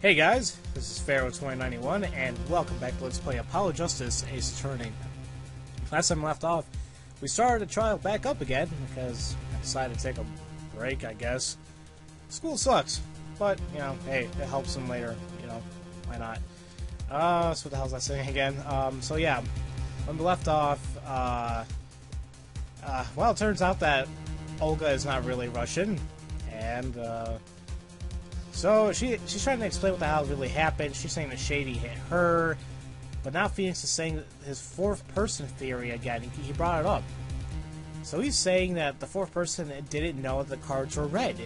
Hey guys, this is Pharaoh 2091, and welcome back to Let's Play Apollo Justice Ace Attorney. Last time we left off, we started the trial back up again, because I decided to take a break, I guess. School sucks, but, you know, hey, it helps them later, you know, why not? So what the hell was I saying again? So yeah, when we left off, well, it turns out that Olga is not really Russian, and, so she's trying to explain what the hell really happened. She's saying that Shady hit her, but now Phoenix is saying his fourth person theory again. He brought it up. So he's saying that the fourth person didn't know that the cards were red.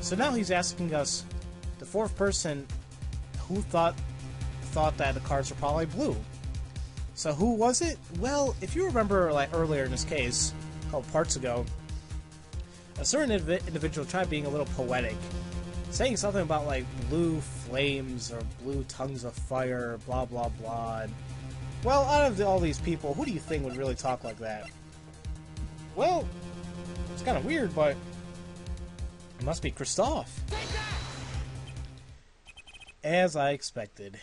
So now he's asking us, the fourth person who thought that the cards were probably blue. So who was it? Well, if you remember, like earlier in this case, a couple parts ago, a certain individual tried being a little poetic, saying something about, like, blue flames or blue tongues of fire, blah, blah, blah. Well, out of all these people, who do you think would really talk like that? Well, it's kind of weird, but it must be Kristoff. As I expected.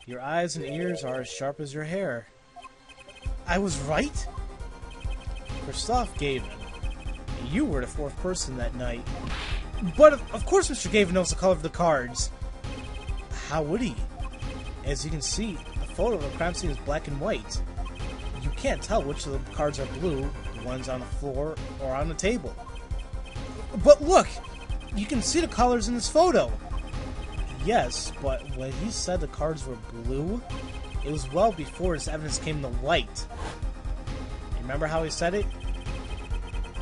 Your eyes and ears are as sharp as your hair. I was right? Kristoff gave in. You were the fourth person that night. But of course Mr. Gavin knows the color of the cards. How would he? As you can see, the photo of the crime scene is black and white. You can't tell which of the cards are blue, the ones on the floor or on the table. But look! You can see the colors in this photo! Yes, but when he said the cards were blue, it was well before this evidence came to light. Remember how he said it?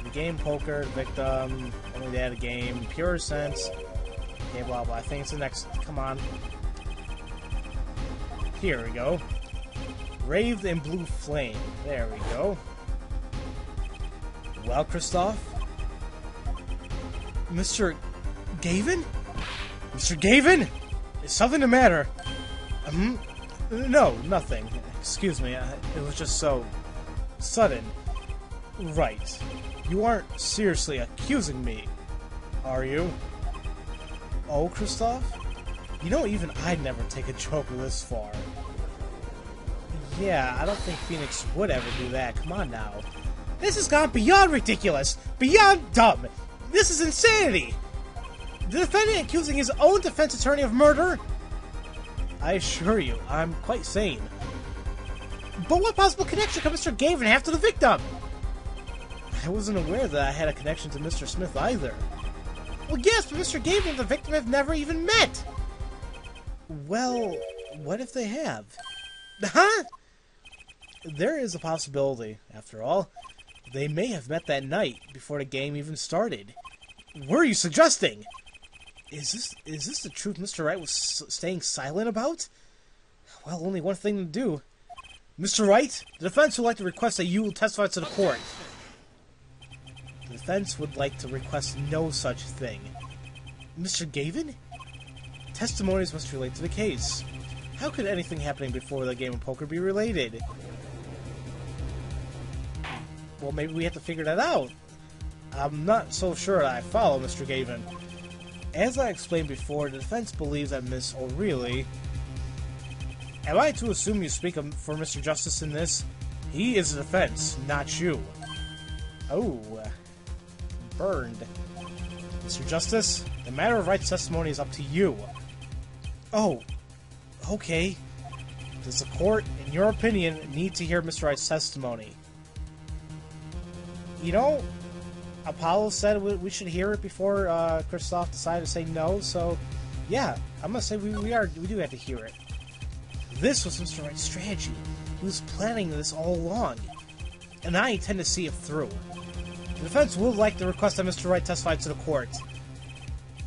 The game, poker, the victim, only they had a game, pure sense, okay, blah blah. I think it's the next. Come on. Here we go. Raved in blue flame. There we go. Well, Kristoff? Mr. Gavin? Mr. Gavin? Is something the matter? No, nothing. Excuse me, it was just so sudden. Right. You aren't seriously accusing me, are you? Oh, Kristoff? You know, even I'd never take a joke this far. Yeah, I don't think Phoenix would ever do that. Come on now. This has gone beyond ridiculous, beyond dumb. This is insanity. The defendant accusing his own defense attorney of murder? I assure you, I'm quite sane. But what possible connection could Mr. Gavin have to the victim? I wasn't aware that I had a connection to Mr. Smith either. Well, yes, but Mr. Gavin and the victim have never even met! Well, what if they have? Huh? There is a possibility, after all. They may have met that night, before the game even started. What are you suggesting? Is this the truth Mr. Wright was staying silent about? Well, only one thing to do. Mr. Wright, the defense would like to request that you will testify to the court. The defense would like to request no such thing. Mr. Gavin? Testimonies must relate to the case. How could anything happening before the game of poker be related? Well, maybe we have to figure that out. I'm not so sure that I follow, Mr. Gavin. As I explained before, the defense believes that Miss O'Reilly... Am I to assume you speak for Mr. Justice in this? He is the defense, not you. Oh... burned. Mr. Justice, the matter of Wright's testimony is up to you. Oh, okay. Does the court, in your opinion, need to hear Mr. Wright's testimony? You know, Apollo said we should hear it before Kristoff decided to say no, so yeah, I'm gonna say we do have to hear it. This was Mr. Wright's strategy. He was planning this all along, and I intend to see it through. The defense would like to request that Mr. Wright testify to the court.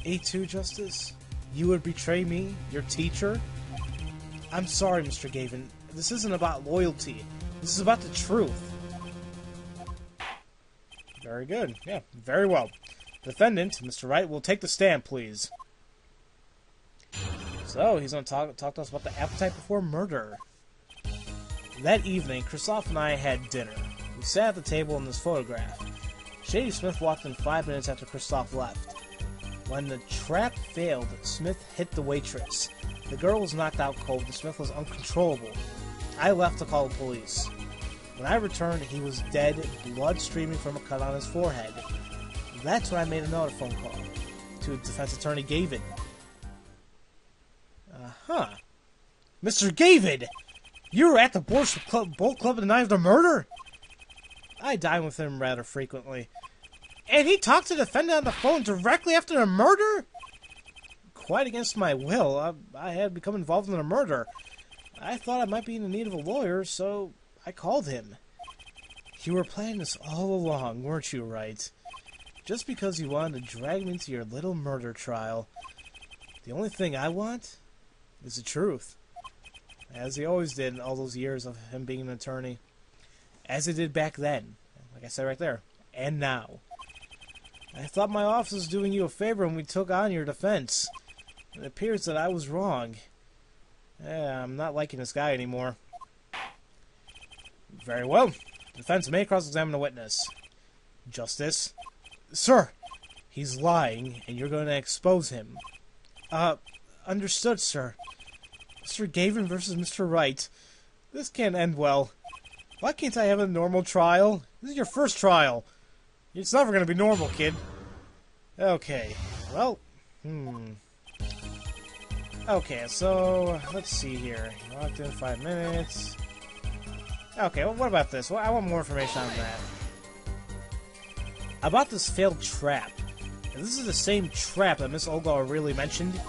A2, Justice? You would betray me, your teacher? I'm sorry, Mr. Gavin. This isn't about loyalty. This is about the truth. Very good. Yeah, very well. Defendant, Mr. Wright, will take the stand, please. So, he's going to talk to us about the appetite before murder. That evening, Kristoff and I had dinner. We sat at the table in this photograph. Shady Smith walked in 5 minutes after Kristoff left. When the trap failed, Smith hit the waitress. The girl was knocked out cold. The Smith was uncontrollable. I left to call the police. When I returned, he was dead, blood streaming from a cut on his forehead. That's when I made another phone call to defense attorney Gavin. Mr. Gavin! You were at the Bolt Club the night of the murder? I dine with him rather frequently. And he talked to the defendant on the phone directly after the murder? Quite against my will, I had become involved in a murder. I thought I might be in need of a lawyer, so I called him. You were planning this all along, weren't you, Wright? Just because you wanted to drag me into your little murder trial. The only thing I want is the truth. As he always did in all those years of him being an attorney. As he did back then. Like I said right there. And now. I thought my office was doing you a favor when we took on your defense. It appears that I was wrong. I'm not liking this guy anymore. Very well. The defense may cross-examine the witness. Justice. Sir, he's lying, and you're going to expose him. Understood, sir. Mr. Gavin versus Mr. Wright. This can't end well. Why can't I have a normal trial? This is your first trial. It's never going to be normal, kid. Okay. Well, Okay, so, let's see here. Locked in 5 minutes. Okay, well, what about this? Well, I want more information on that. About this failed trap. This is the same trap that Miss Olga really mentioned.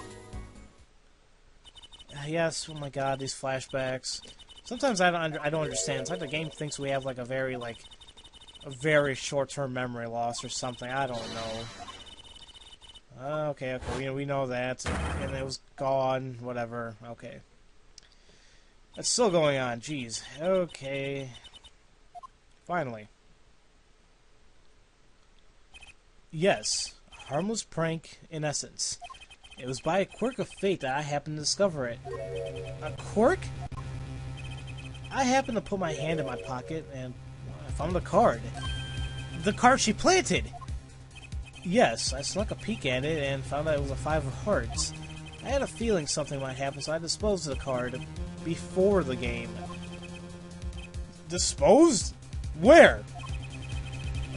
Yes, oh my god, these flashbacks. Sometimes I don't understand. It's like the game thinks we have like a very short-term memory loss or something. I don't know. Okay, we know that. And it was gone, whatever. Okay. It's still going on, jeez. Okay. Finally. Yes, a harmless prank in essence. It was by a quirk of fate that I happened to discover it. A quirk? I happened to put my hand in my pocket and I found the card. The card she planted! Yes, I snuck a peek at it and found out it was a 5 of hearts. I had a feeling something might happen, so I disposed of the card before the game. Disposed? Where?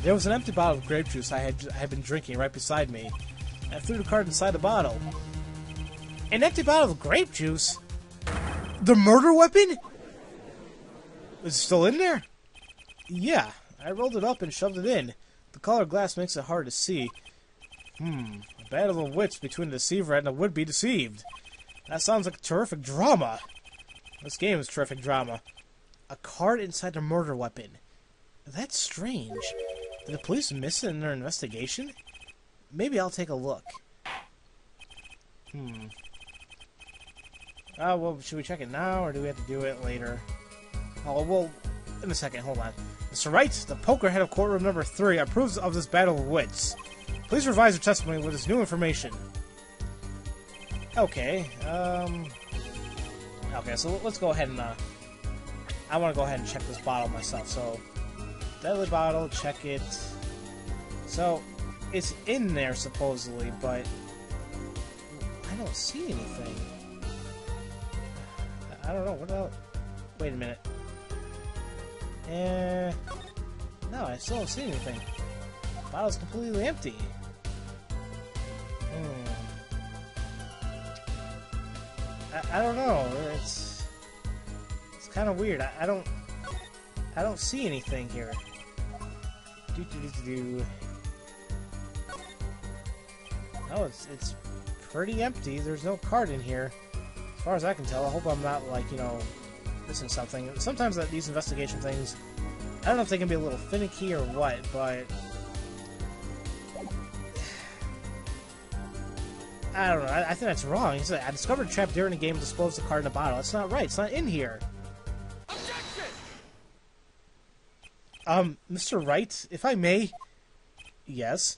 There was an empty bottle of grape juice I had been drinking right beside me. I threw the card inside the bottle. An empty bottle of grape juice? The murder weapon? Is it still in there? Yeah, I rolled it up and shoved it in. The colored glass makes it hard to see. A battle of wits between the deceiver and the would-be deceived. That sounds like a terrific drama. This game is terrific drama. A card inside the murder weapon. That's strange. Did the police miss it in their investigation? Maybe I'll take a look. Well, should we check it now, or do we have to do it later? Oh, well, in a second, hold on. Mr. Wright, the poker head of courtroom number 3 approves of this battle of wits. Please revise your testimony with this new information. Okay, okay, so let's go ahead and, I want to go ahead and check this bottle myself, so... Deadly bottle, check it. So, it's in there, supposedly, but... I don't see anything. I don't know, what else? Wait a minute. No, I still don't see anything. The bottle's completely empty. I don't know. It's kind of weird. I don't see anything here. No, it's pretty empty. There's no card in here, as far as I can tell. I hope I'm not, like, you know, missing something. Sometimes these investigation things, I don't know if they can be a little finicky or what, but I don't know. I think that's wrong. He said, I discovered a trap during the game and disposed the card in a bottle. That's not right. It's not in here. Mr. Wright, if I may... Yes?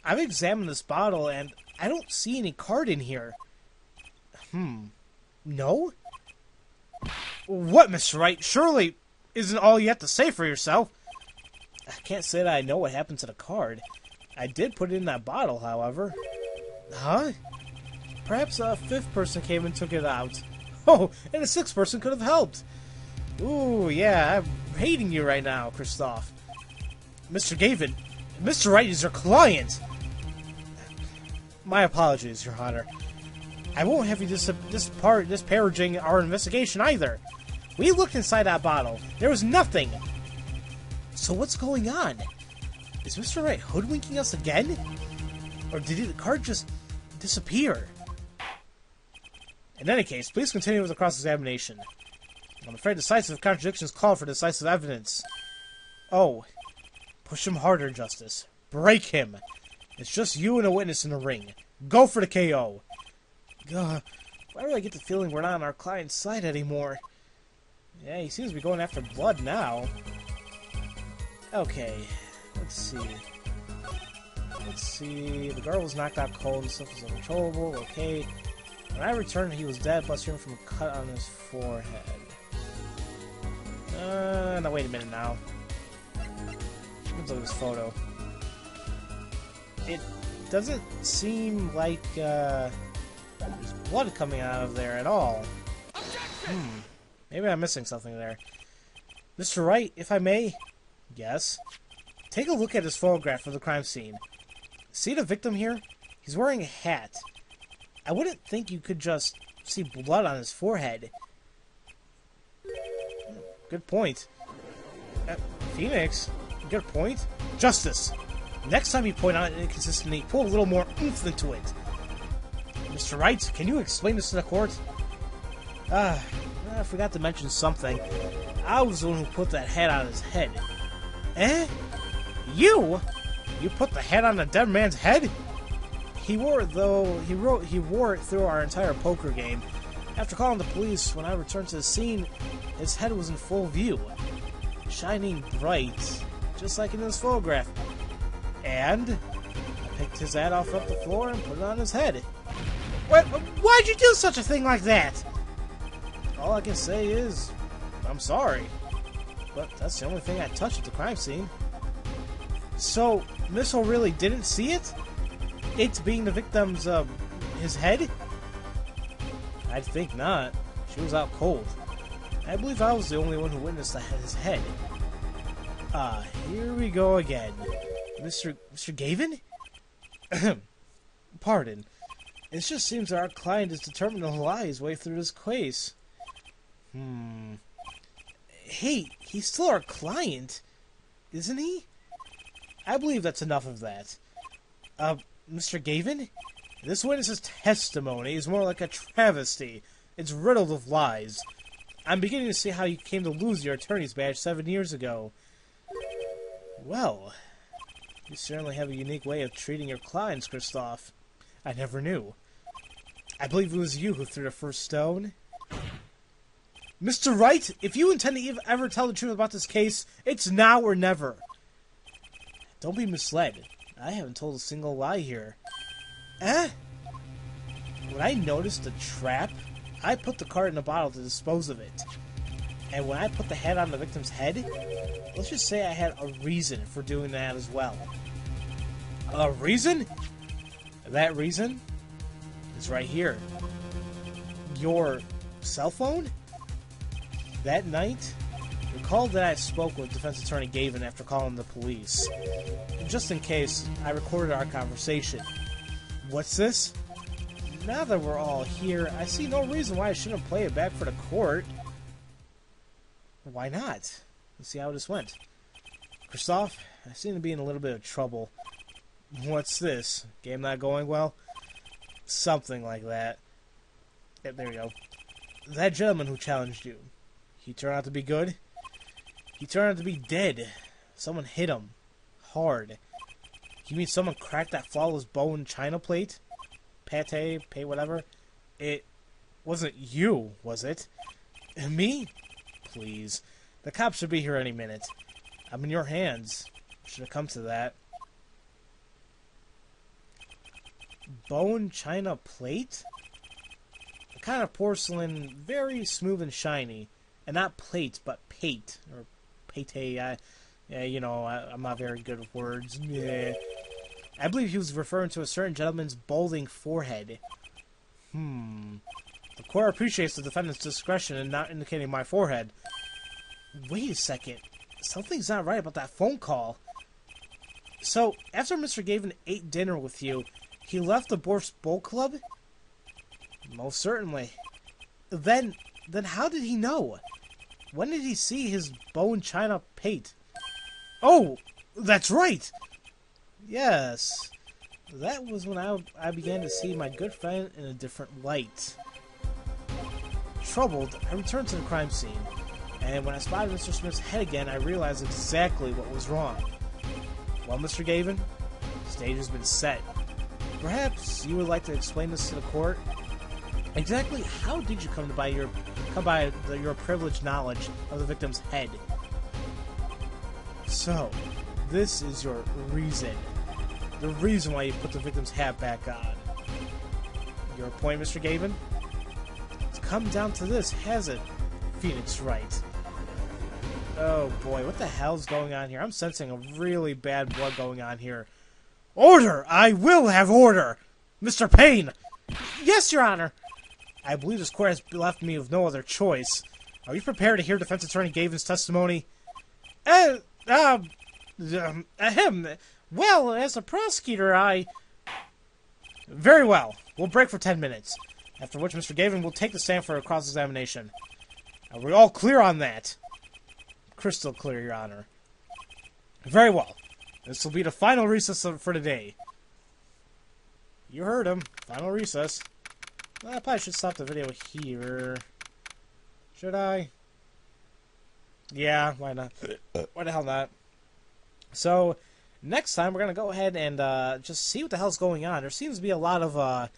I've examined this bottle, and I don't see any card in here. No? What, Mr. Wright? Surely isn't all you have to say for yourself? I can't say that I know what happened to the card. I did put it in that bottle, however. Huh? Perhaps a fifth person came and took it out. Oh, and a sixth person could have helped. Ooh, yeah, I'm hating you right now, Kristoff. Mr. Gavin, Mr. Wright is your client. My apologies, Your Honor. I won't have you disparaging our investigation either. We looked inside that bottle. There was nothing. So what's going on? Is Mr. Wright hoodwinking us again? Or did the card just disappear? In any case, please continue with the cross-examination. I'm afraid decisive contradictions call for decisive evidence. Oh. Push him harder, Justice. Break him. It's just you and a witness in the ring. Go for the KO. Gah. Why do I get the feeling we're not on our client's side anymore? Yeah, he seems to be going after blood now. Okay. Let's see. The girl was knocked out cold and stuff was uncontrollable. Okay. When I returned, he was dead, plus hearing from a cut on his forehead. Now wait a minute now. Let's look at this photo. It doesn't seem like there's blood coming out of there at all. Maybe I'm missing something there. Mr. Wright, if I may? Yes? Take a look at this photograph of the crime scene. See the victim here? He's wearing a hat. I wouldn't think you could just see blood on his forehead. Good point. Phoenix? Good point. Justice! Next time you point out an inconsistency, pull a little more oomph into it. Mr. Wright, can you explain this to the court? I forgot to mention something. I was the one who put that hat on his head. Eh? You? You put the hat on a dead man's head? He wore it, though. He wore it through our entire poker game. After calling the police, when I returned to the scene, his head was in full view, shining bright, just like in this photograph. And I picked his hat off the floor and put it on his head. Why'd you do such a thing like that? All I can say is, I'm sorry. But that's the only thing I touched at the crime scene. So, Missile really didn't see it? It being the victim's, his head? I'd think not. She was out cold. I believe I was the only one who witnessed his head. Here we go again. Mr. Gavin? Pardon. It just seems that our client is determined to lie his way through this case. Hey, he's still our client, isn't he? I believe that's enough of that. Mr. Gavin? This witness's testimony is more like a travesty. It's riddled with lies. I'm beginning to see how you came to lose your attorney's badge 7 years ago. Well, you certainly have a unique way of treating your clients, Kristoff. I never knew. I believe it was you who threw the first stone. Mr. Wright, if you intend to ever tell the truth about this case, it's now or never. Don't be misled. I haven't told a single lie here. When I noticed the trap, I put the card in a bottle to dispose of it. And when I put the hat on the victim's head, let's just say I had a reason for doing that as well. A reason? That reason is right here. Your cell phone? That night, recall that I spoke with defense attorney Gavin after calling the police. Just in case, I recorded our conversation. What's this? Now that we're all here, I see no reason why I shouldn't play it back for the court. Why not? Let's see how this went. Kristoff, I seem to be in a little bit of trouble. What's this? Game not going well? Something like that. Yep, there we go. That gentleman who challenged you, he turned out to be good? He turned out to be dead. Someone hit him. Hard. You mean someone cracked that flawless bone china plate? Pate, whatever? It wasn't you, was it? Me? Please. The cops should be here any minute. I'm in your hands. Should have come to that. Bone china plate? A kind of porcelain, very smooth and shiny. And not plate, but pate. Or pate, yeah, you know, I'm not very good with words. Yeah. I believe he was referring to a certain gentleman's balding forehead. The court appreciates the defendant's discretion in not indicating my forehead. Wait a second. Something's not right about that phone call. So, after Mr. Gavin ate dinner with you, he left the Borf's Bowl Club? Most certainly. Then how did he know? When did he see his bone china pate? Oh, that's right! Yes. That was when I began to see my good friend in a different light. Troubled, I returned to the crime scene, and when I spotted Mr. Smith's head again, I realized exactly what was wrong. Well, Mr. Gavin, the stage has been set. Perhaps you would like to explain this to the court? Exactly how did you come by your privileged knowledge of the victim's head? So, this is your reason. The reason why you put the victim's hat back on. Your point, Mr. Gavin? It's come down to this, has it, Phoenix Wright? Oh boy, what the hell's going on here? I'm sensing a really bad blood going on here. Order! I will have order! Mr. Payne! Yes, Your Honor! I believe this court has left me with no other choice. Are you prepared to hear Defense Attorney Gavin's testimony? Well, as a prosecutor, Very well. We'll break for 10 minutes. After which Mr. Gavin will take the stand for a cross-examination. Are we all clear on that? Crystal clear, Your Honor. Very well. This will be the final recess for today. You heard him. Final recess. Well, I probably should stop the video here. Should I? Yeah, why not? Why the hell not? So, next time we're going to go ahead and just see what the hell's going on. There seems to be a lot of, I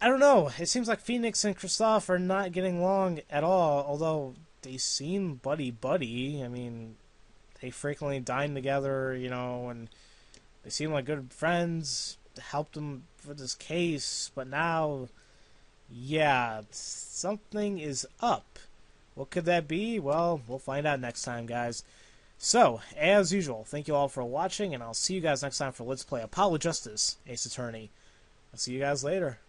don't know. It seems like Phoenix and Kristoff are not getting along at all, although they seem buddy-buddy. I mean, they frequently dine together, you know, and they seem like good friends. Helped him with this case, but now, yeah, something is up. What could that be? Well, we'll find out next time, guys. So, as usual, thank you all for watching, and I'll see you guys next time for Let's Play Apollo Justice, Ace Attorney. I'll see you guys later.